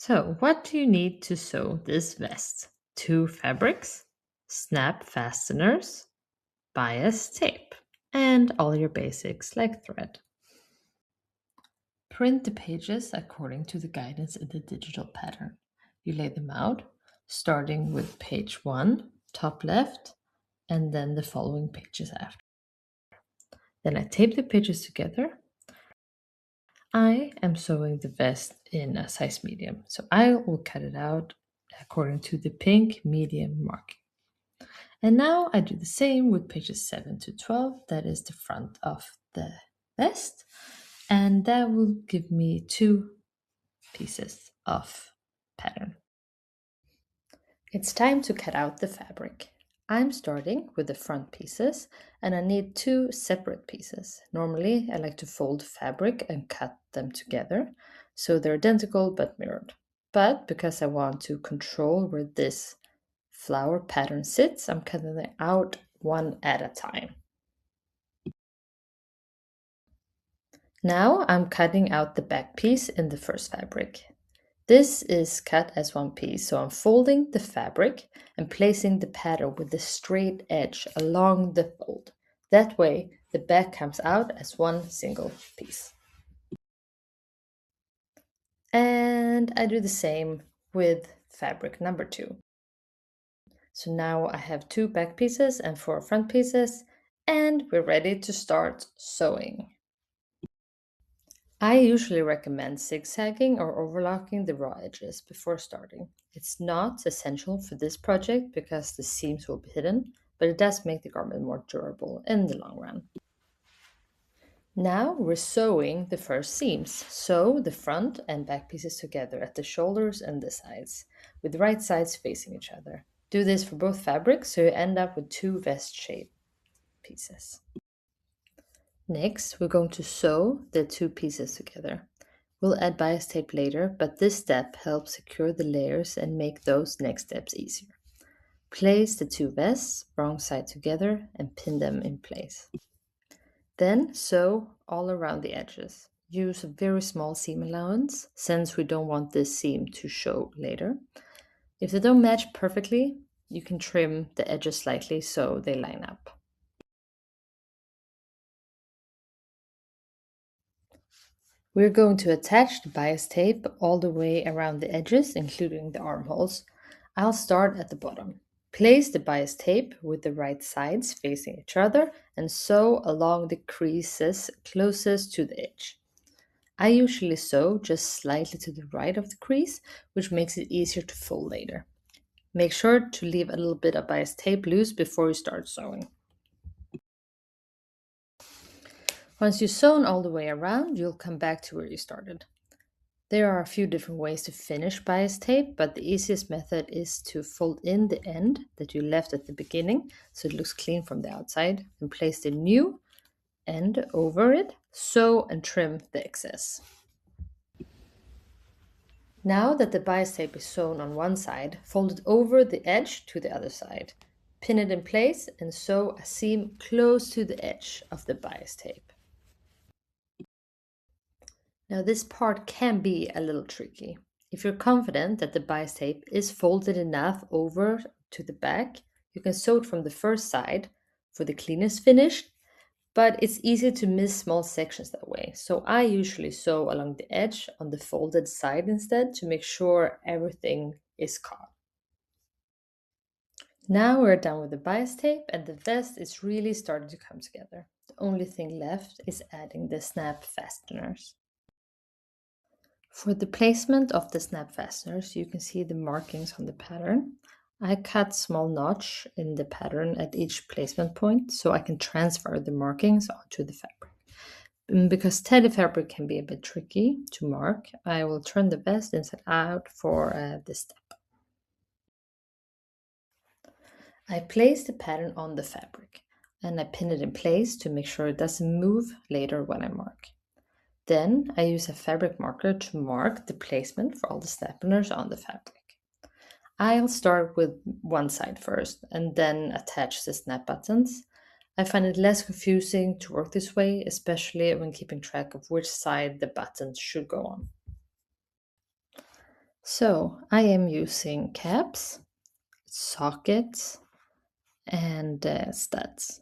So, what do you need to sew this vest? Two fabrics, snap fasteners, bias tape, and all your basics like thread. Print the pages according to the guidance in the digital pattern. You lay them out, starting with page 1, top left, and then the following pages after. Then I tape the pages together. I am sewing the vest in a size medium, so I will cut it out according to the pink medium marking. And now I do the same with pages 7 to 12, that is the front of the vest, and that will give me 2 pieces of pattern. It's time to cut out the fabric. I'm starting with the front pieces and I need 2 separate pieces. Normally I like to fold fabric and cut them together so they're identical but mirrored. But because I want to control where this flower pattern sits, I'm cutting them out one at a time. Now I'm cutting out the back piece in the first fabric. This is cut as one piece, so I'm folding the fabric and placing the pattern with the straight edge along the fold. That way, the back comes out as one single piece. And I do the same with fabric number 2. So now I have 2 back pieces and 4 front pieces, and we're ready to start sewing. I usually recommend zigzagging or overlocking the raw edges before starting. It's not essential for this project because the seams will be hidden, but it does make the garment more durable in the long run. Now we're sewing the first seams. Sew the front and back pieces together at the shoulders and the sides, with the right sides facing each other. Do this for both fabrics so you end up with 2 vest-shaped pieces. Next, we're going to sew the 2 pieces together. We'll add bias tape later, but this step helps secure the layers and make those next steps easier. Place the 2 vests wrong side together and pin them in place. Then sew all around the edges. Use a very small seam allowance since we don't want this seam to show later. If they don't match perfectly, you can trim the edges slightly so they line up. We're going to attach the bias tape all the way around the edges, including the armholes. I'll start at the bottom. Place the bias tape with the right sides facing each other and sew along the creases closest to the edge. I usually sew just slightly to the right of the crease, which makes it easier to fold later. Make sure to leave a little bit of bias tape loose before you start sewing. Once you've sewn all the way around, you'll come back to where you started. There are a few different ways to finish bias tape, but the easiest method is to fold in the end that you left at the beginning so it looks clean from the outside, and place the new end over it, sew and trim the excess. Now that the bias tape is sewn on one side, fold it over the edge to the other side. Pin it in place and sew a seam close to the edge of the bias tape. Now this part can be a little tricky. If you're confident that the bias tape is folded enough over to the back, you can sew it from the first side for the cleanest finish, but it's easy to miss small sections that way. So I usually sew along the edge on the folded side instead to make sure everything is caught. Now we're done with the bias tape and the vest is really starting to come together. The only thing left is adding the snap fasteners. For the placement of the snap fasteners, you can see the markings on the pattern. I cut small notch in the pattern at each placement point so I can transfer the markings onto the fabric. Because teddy fabric can be a bit tricky to mark, I will turn the vest inside out for this step. I place the pattern on the fabric and I pin it in place to make sure it doesn't move later when I mark. Then I use a fabric marker to mark the placement for all the staplers on the fabric. I'll start with one side first and then attach the snap buttons. I find it less confusing to work this way, especially when keeping track of which side the buttons should go on. So I am using caps, sockets, and studs.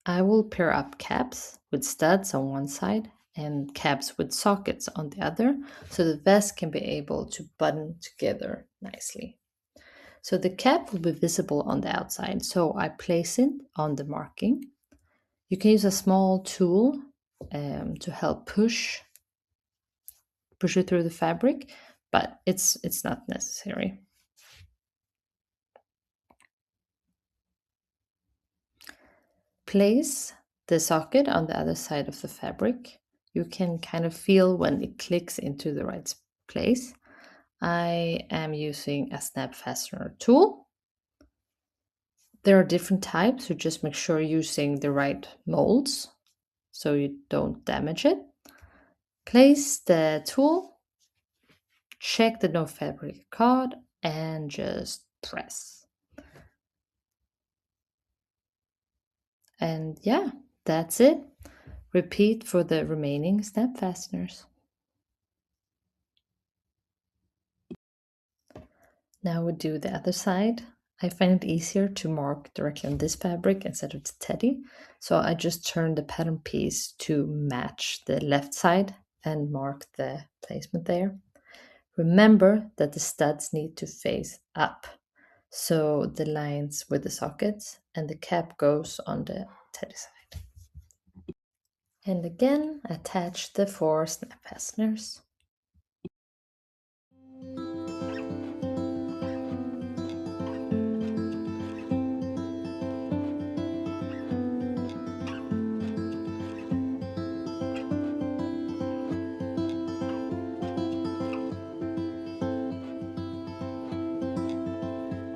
I will pair up caps with studs on one side and caps with sockets on the other, so the vest can be able to button together nicely. So the cap will be visible on the outside, so I place it on the marking. You can use a small tool to help push it through the fabric, but it's not necessary. Place the socket on the other side of the fabric. You can kind of feel when it clicks into the right place. I am using a snap fastener tool. There are different types, so just make sure you're using the right molds so you don't damage it. Place the tool, check the no fabric card, and just press. And yeah, that's it. Repeat for the remaining snap fasteners. Now we do the other side. I find it easier to mark directly on this fabric instead of the teddy. So I just turn the pattern piece to match the left side and mark the placement there. Remember that the studs need to face up. So the lines with the sockets and the cap goes on the teddy side. And again, attach the 4 snap fasteners.